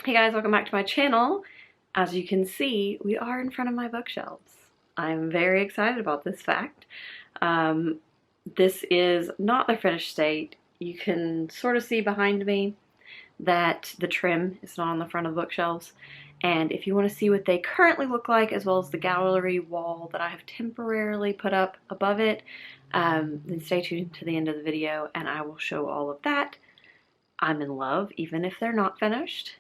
Hey guys, welcome back to my channel. As you can see, we are in front of my bookshelves. I'm very excited about this fact. This is not their finished state. You can sort of see behind me that the trim is not on the front of the bookshelves. And if you want to see what they currently look like, as well as the gallery wall that I have temporarily put up above it, then stay tuned to the end of the video and I will show all of that. I'm in love, even if they're not finished.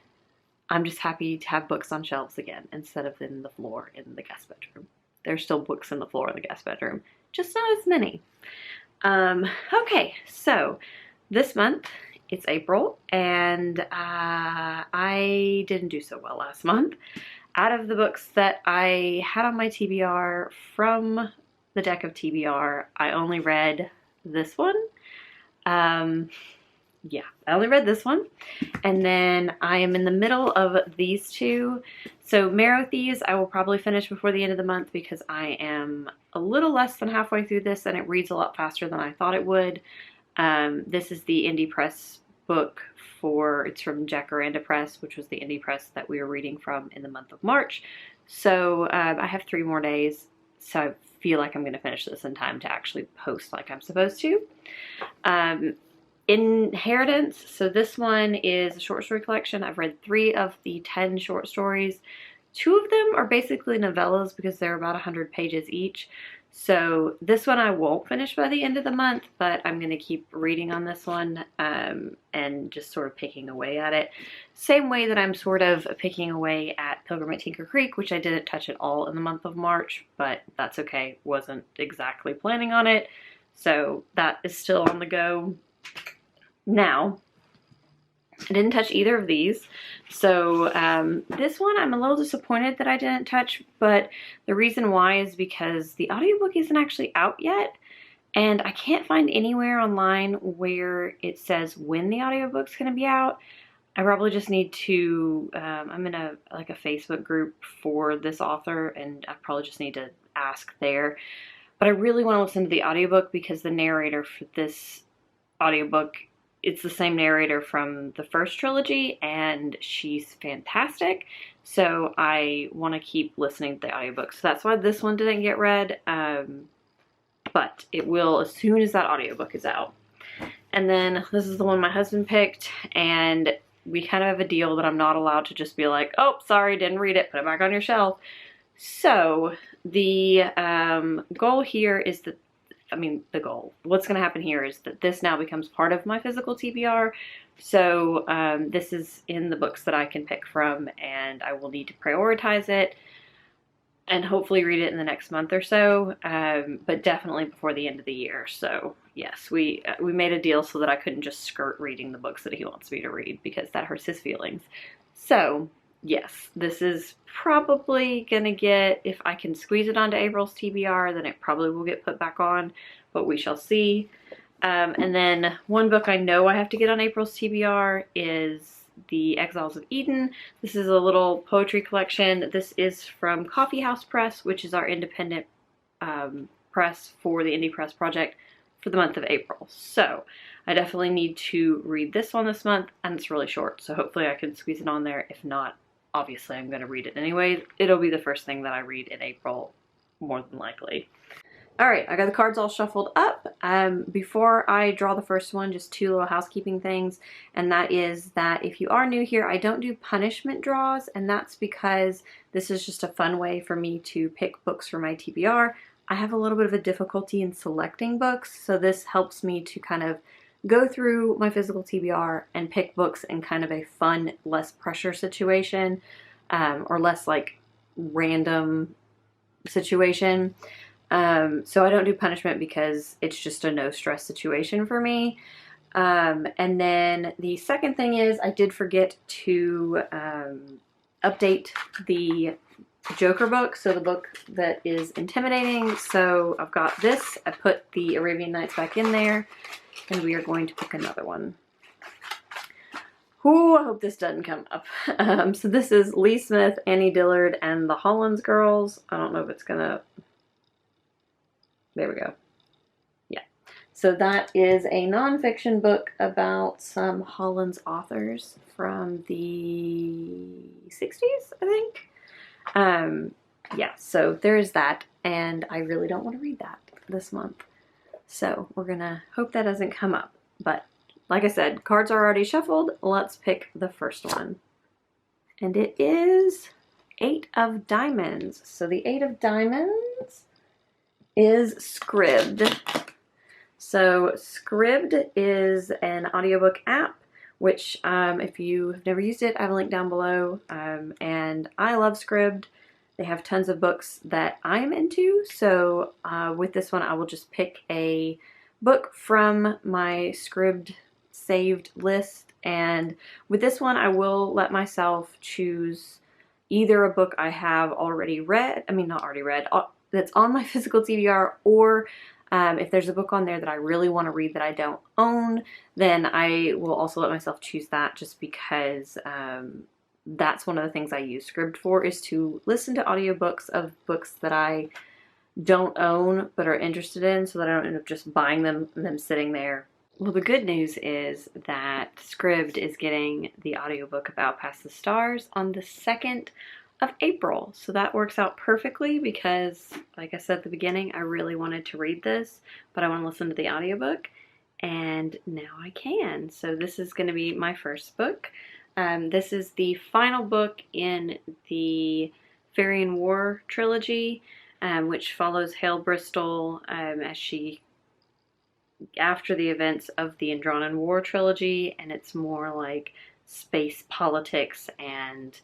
I'm just happy to have books on shelves again instead of in the floor in the guest bedroom. There's still books in the floor in the guest bedroom, just not as many. Okay, so this month it's April and I didn't do so well last month. Out of the books that I had on my TBR from the deck of TBR, I only read this one. Yeah, I only read this one. And then I am in the middle of these two. So Marrow Thieves I will probably finish before the end of the month because I am a little less than halfway through this and it reads a lot faster than I thought it would. This is the indie press book it's from Jacaranda Press, which was the indie press that we were reading from in the month of March. So I have 3 more days. So I feel like I'm going to finish this in time to actually post like I'm supposed to. Inheritance, so this one is a short story collection. I've read 3 of the 10 short stories. 2 of them are basically novellas because they're about 100 pages each. So this one I won't finish by the end of the month, but I'm going to keep reading on this one and just sort of picking away at it. Same way that I'm sort of picking away at Pilgrim at Tinker Creek, which I didn't touch at all in the month of March, but that's okay. Wasn't exactly planning on it. So that is still on the go. Now, I didn't touch either of these, so this one I'm a little disappointed that I didn't touch, but the reason why is because the audiobook isn't actually out yet, and I can't find anywhere online where it says when the audiobook's going to be out. I probably just need to, I'm in a Facebook group for this author, and I probably just need to ask there, but I really want to listen to the audiobook because the narrator for this audiobook, it's the same narrator from the first trilogy and she's fantastic. So I want to keep listening to the audiobook. So that's why this one didn't get read. But it will as soon as that audiobook is out. And then this is the one my husband picked, and we kind of have a deal that I'm not allowed to just be like, oh, sorry, didn't read it, put it back on your shelf. So the goal here is that what's going to happen here is that this now becomes part of my physical TBR. So this is in the books that I can pick from, and I will need to prioritize it and hopefully read it in the next month or so, but definitely before the end of the year. So yes, we made a deal so that I couldn't just skirt reading the books that he wants me to read because that hurts his feelings. So yes, this is probably gonna get, if I can squeeze it onto April's TBR, then it probably will get put back on, but we shall see. And then one book I know I have to get on April's TBR is The Exiles of Eden. This is a little poetry collection. This is from Coffee House Press, which is our independent press for the Indie Press Project for the month of April. So I definitely need to read this one this month, and it's really short, so hopefully I can squeeze it on there. If not, obviously I'm going to read it anyway. It'll be the first thing that I read in April, more than likely. Alright, I got the cards all shuffled up. Before I draw the first one, just 2 little housekeeping things, and that is that if you are new here, I don't do punishment draws, and that's because this is just a fun way for me to pick books for my TBR. I have a little bit of a difficulty in selecting books, so this helps me to kind of go through my physical TBR and pick books in kind of a fun, less pressure situation, or less like random situation. So I don't do punishment because it's just a no stress situation for me. And then the second thing is I did forget to update the Joker book, so the book that is intimidating. So I've got this. I put the Arabian Nights back in there, and we are going to pick another one. Ooh, I hope this doesn't come up. So this is Lee Smith, Annie Dillard, and the Hollins Girls. I don't know if it's gonna... There we go. Yeah. So that is a nonfiction book about some Hollins authors from the 60s, I think. Yeah, so there's that, and I really don't want to read that this month. So we're gonna hope that doesn't come up. But like I said, cards are already shuffled. Let's pick the first one. And it is 8 of Diamonds. So the 8 of Diamonds is Scribd. So Scribd is an audiobook app, which if you have never used it, I have a link down below. And I love Scribd. They have tons of books that I'm into. So with this one, I will just pick a book from my Scribd saved list. And with this one, I will let myself choose either a book I have already read, I mean not already read, that's on my physical TBR, or if there's a book on there that I really want to read that I don't own, then I will also let myself choose that, just because that's one of the things I use Scribd for, is to listen to audiobooks of books that I don't own but are interested in, so that I don't end up just buying them and them sitting there. Well, the good news is that Scribd is getting the audiobook about Past the Stars on the 2nd of April. So that works out perfectly because, like I said at the beginning, I really wanted to read this, but I want to listen to the audiobook, and now I can. So this is going to be my first book. This is the final book in the Fairy and War trilogy, which follows Hale Bristol as she, after the events of the Andronin War trilogy, and it's more like space politics and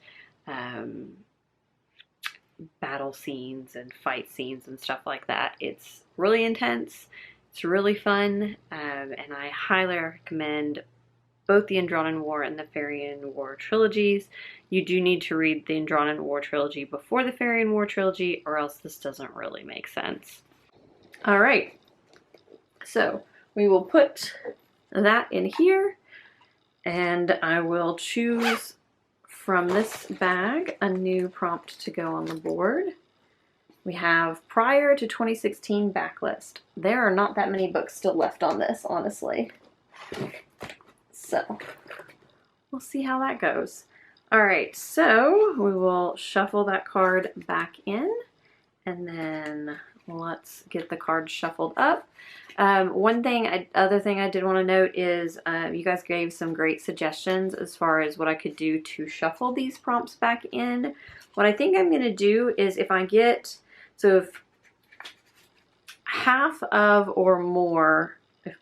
battle scenes and fight scenes and stuff like that. It's really intense, it's really fun, and I highly recommend both the Andronin War and the Fairy and War trilogies. You do need to read the Andronin War trilogy before the Fairy and War trilogy, or else this doesn't really make sense. All right. So we will put that in here, and I will choose from this bag a new prompt to go on the board. We have prior to 2016 backlist. There are not that many books still left on this, honestly. So we'll see how that goes. All right, so we will shuffle that card back in, and then let's get the cards shuffled up. Other thing I did want to note is you guys gave some great suggestions as far as what I could do to shuffle these prompts back in. What I think I'm going to do is, if I get, so if half of or more, if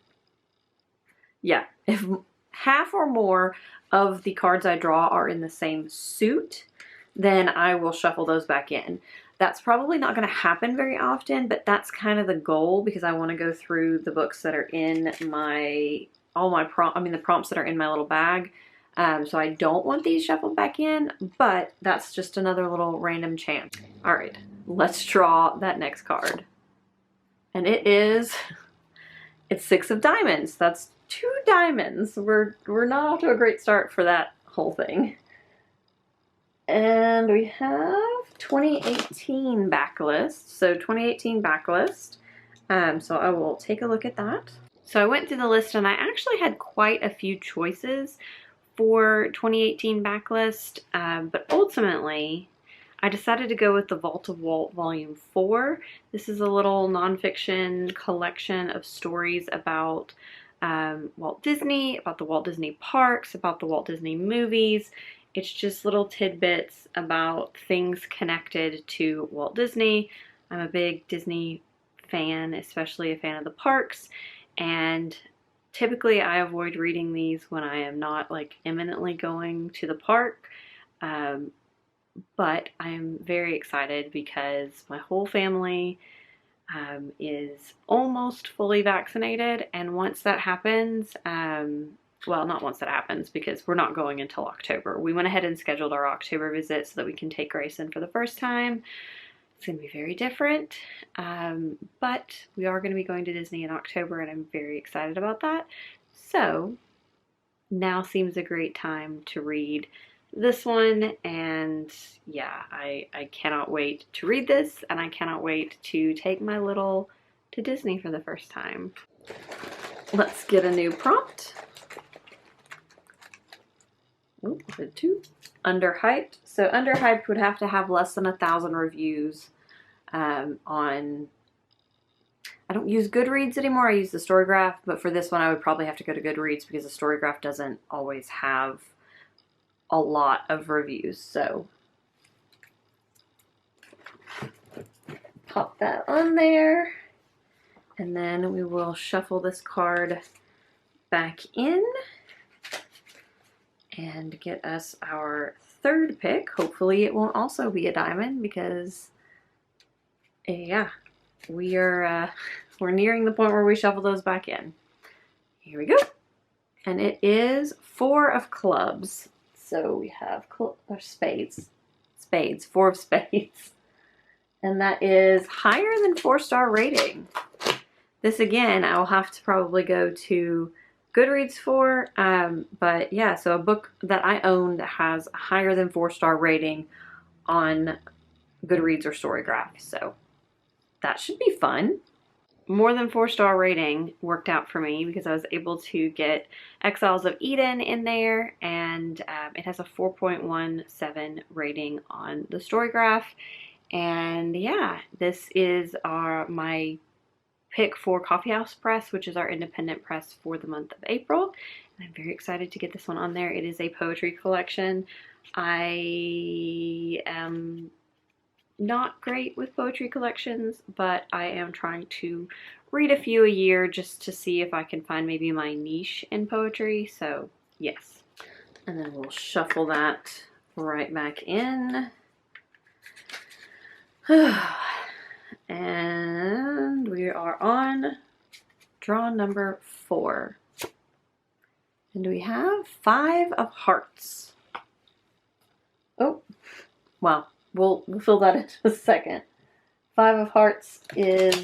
half or more of the cards I draw are in the same suit, then I will shuffle those back in. That's probably not going to happen very often, but that's kind of the goal, because I want to go through the books that are in the prompts that are in my little bag. So I don't want these shuffled back in, but that's just another little random chance. All right, let's draw that next card. And it's 6 of Diamonds. That's 2 diamonds. We're not off to a great start for that whole thing. And we have 2018 backlist. So 2018 backlist. So I will take a look at that. So I went through the list, and I actually had quite a few choices for 2018 backlist. But ultimately, I decided to go with the Vault of Walt Volume 4. This is a little nonfiction collection of stories about Walt Disney, about the Walt Disney parks, about the Walt Disney movies. It's just little tidbits about things connected to Walt Disney. I'm a big Disney fan, especially a fan of the parks, and typically I avoid reading these when I am not like imminently going to the park. But I'm very excited because my whole family is almost fully vaccinated, and once that happens, well, not once that happens, because we're not going until October. We went ahead and scheduled our October visit so that we can take Grayson for the first time. It's going to be very different, but we are going to be going to Disney in October, and I'm very excited about that. So now seems a great time to read this one, and yeah, I cannot wait to read this, and I cannot wait to take my little to Disney for the first time. Let's get a new prompt. Oh, the 2 Underhyped. So Underhyped would have to have less than 1,000 reviews on... I don't use Goodreads anymore. I use the Storygraph, but for this one I would probably have to go to Goodreads because the Storygraph doesn't always have a lot of reviews. So pop that on there, and then we will shuffle this card back in and get us our third pick. Hopefully it won't also be a diamond because yeah, we're nearing the point where we shuffle those back in. Here we go. And it is 4 of clubs. So we have spades. 4 of spades. And that is higher than 4-star rating. This again, I will have to probably go to Goodreads for. But yeah, so a book that I own that has a higher than 4-star rating on Goodreads or Storygraph. So that should be fun. More than 4-star rating worked out for me because I was able to get Exiles of Eden in there, and it has a 4.17 rating on the Storygraph. And yeah, this is my pick for Coffee House Press, which is our independent press for the month of April. And I'm very excited to get this one on there. It is a poetry collection. I am not great with poetry collections, but I am trying to read a few a year just to see if I can find maybe my niche in poetry. So yes. And then we'll shuffle that right back in. And we are on draw number 4. And we have 5 of hearts. Oh, well, we'll fill that in a second. 5 of hearts is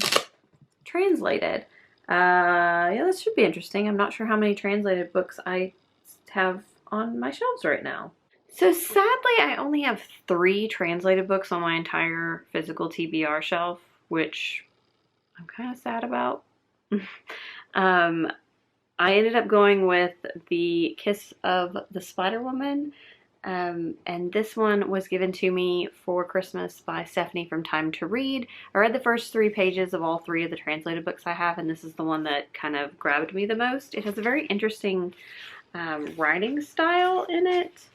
translated. Yeah, this should be interesting. I'm not sure how many translated books I have on my shelves right now. So sadly, I only have 3 translated books on my entire physical TBR shelf, which I'm kind of sad about. I ended up going with The Kiss of the Spider Woman, and this one was given to me for Christmas by Stephanie from Time to Read. I read the first 3 pages of all 3 of the translated books I have, and this is the one that kind of grabbed me the most. It has a very interesting writing style in it.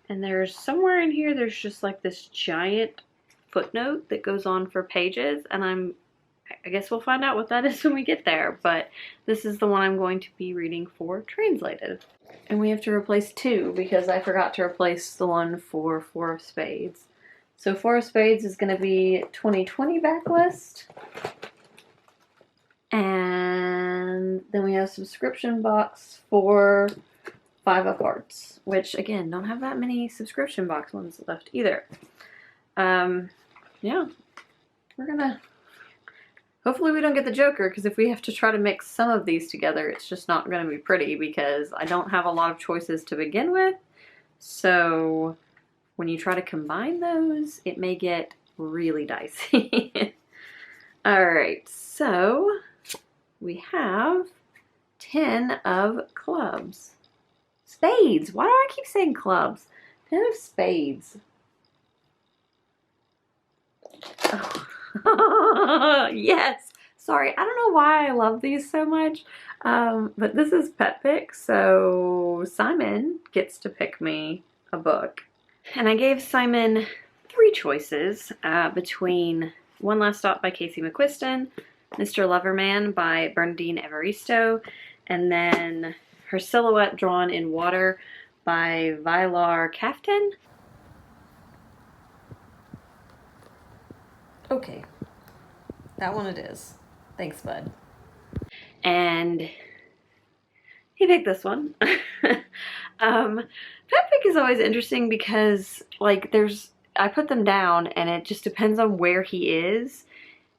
And there's somewhere in here, there's just like this giant footnote that goes on for pages. And I guess we'll find out what that is when we get there. But this is the one I'm going to be reading for translated. And we have to replace 2 because I forgot to replace the one for 4 of Spades. So 4 of Spades is going to be 2020 backlist. And then we have subscription box for 5 of Hearts, which again, don't have that many subscription box ones left either. Yeah, we're gonna, hopefully we don't get the Joker, because if we have to try to mix some of these together, it's just not gonna be pretty because I don't have a lot of choices to begin with. So when you try to combine those, it may get really dicey. All right, so we have 10 of clubs. Spades. Why do I keep saying clubs? 10 of spades. Oh. Yes. Sorry, I don't know why I love these so much, but this is pet pick, so Simon gets to pick me a book. And I gave Simon 3 choices between One Last Stop by Casey McQuiston, Mr. Loverman by Bernadine Evaristo, and then Her Silhouette Drawn in Water by Vylar Kaftan. Okay, that one it is. Thanks, bud. And he picked this one. Pet pick is always interesting because, like, I put them down and it just depends on where he is.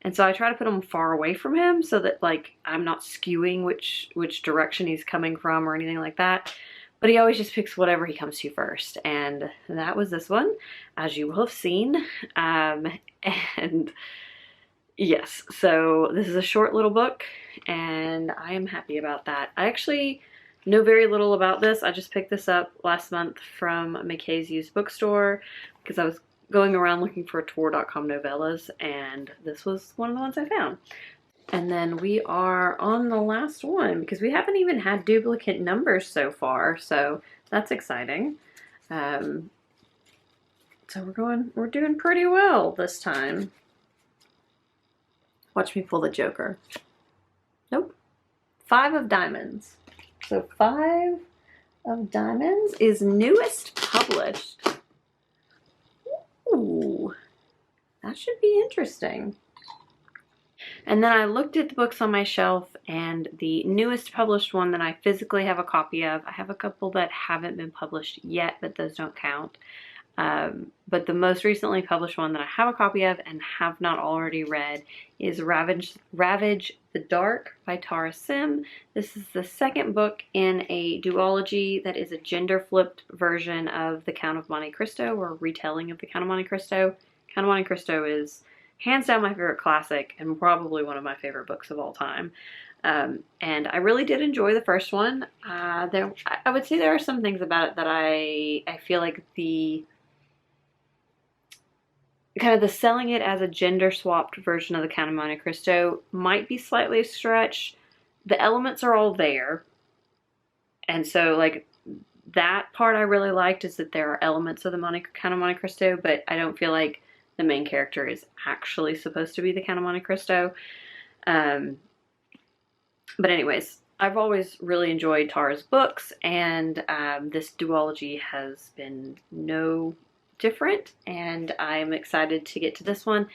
And so I try to put them far away from him so that, like, I'm not skewing which direction he's coming from or anything like that. But he always just picks whatever he comes to first. And that was this one, as you will have seen. And yes, so this is a short little book and I am happy about that. I actually know very little about this. I just picked this up last month from McKay's used bookstore because I was going around looking for Tor.com novellas, and this was one of the ones I found. And then we are on the last one because we haven't even had duplicate numbers so far, so that's exciting. So we're doing pretty well this time. Watch me pull the Joker. Nope. 5 of Diamonds. So 5 of Diamonds is newest published. Ooh, that should be interesting. And then I looked at the books on my shelf, and the newest published one that I physically have a copy of, I have a couple that haven't been published yet, but those don't count. But the most recently published one that I have a copy of and have not already read is Ravage the Dark by Tara Sim. This is the second book in a duology that is a gender-flipped version of The Count of Monte Cristo, or a retelling of The Count of Monte Cristo. Count of Monte Cristo is hands down my favorite classic and probably one of my favorite books of all time. And I really did enjoy the first one. I would say there are some things about it that I feel like the selling it as a gender swapped version of The Count of Monte Cristo might be slightly stretched. The elements are all there. And so like that part I really liked, is that there are elements of the Count of Monte Cristo, but I don't feel like the main character is actually supposed to be the Count of Monte Cristo. But anyways, I've always really enjoyed Tara's books, and this duology has been no different, and I'm excited to get to this one.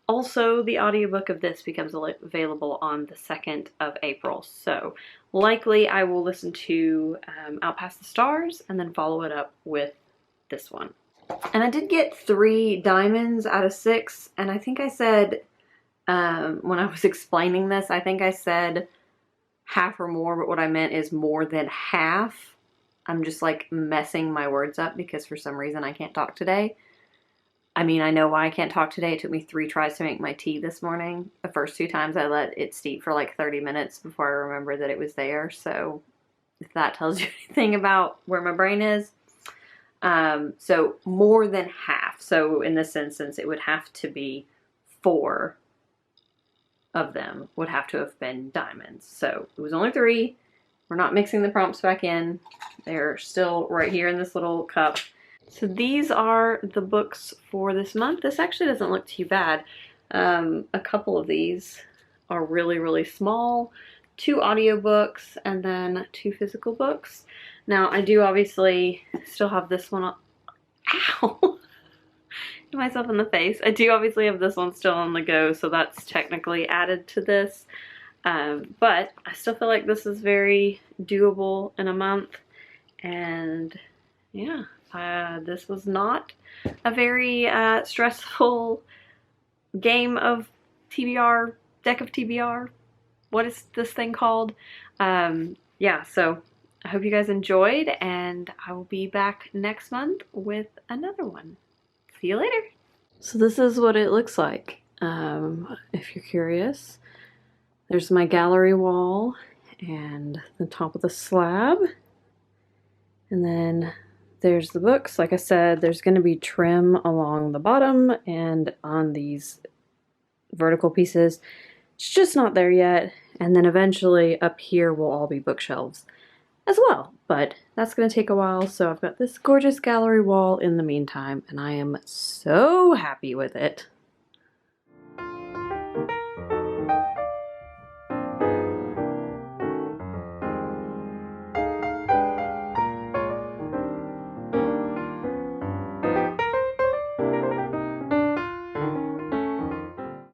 Also, the audiobook of this becomes available on the 2nd of April, so likely I will listen to Out Past the Stars and then follow it up with this one. And I did get 3 diamonds out of 6, and I think I said, when I was explaining this, I think I said half or more, but what I meant is more than half. I'm just like messing my words up because for some reason I can't talk today. I mean, I know why I can't talk today. It took me 3 tries to make my tea this morning. The first 2 times I let it steep for like 30 minutes before I remembered that it was there. So if that tells you anything about where my brain is. So more than half. So in this instance, it would have to be 4 of them would have to have been diamonds. So it was only 3. We're not mixing the prompts back in. They're still right here in this little cup. So these are the books for this month. This actually doesn't look too bad. A couple of these are really, really small. 2 audiobooks and then 2 physical books. Now I do obviously still have this one on. Ow! Hit myself in the face. I do obviously have this one still on the go, so that's technically added to this. But I still feel like this is very doable in a month, and yeah, this was not a very stressful game of TBR, deck of TBR. What is this thing called? Yeah, so I hope you guys enjoyed, and I will be back next month with another one. See you later. So this is what it looks like, if you're curious. There's my gallery wall and the top of the slab. And then there's the books. Like I said, there's going to be trim along the bottom and on these vertical pieces. It's just not there yet. And then eventually up here will all be bookshelves as well. But that's going to take a while. So I've got this gorgeous gallery wall in the meantime, and I am so happy with it.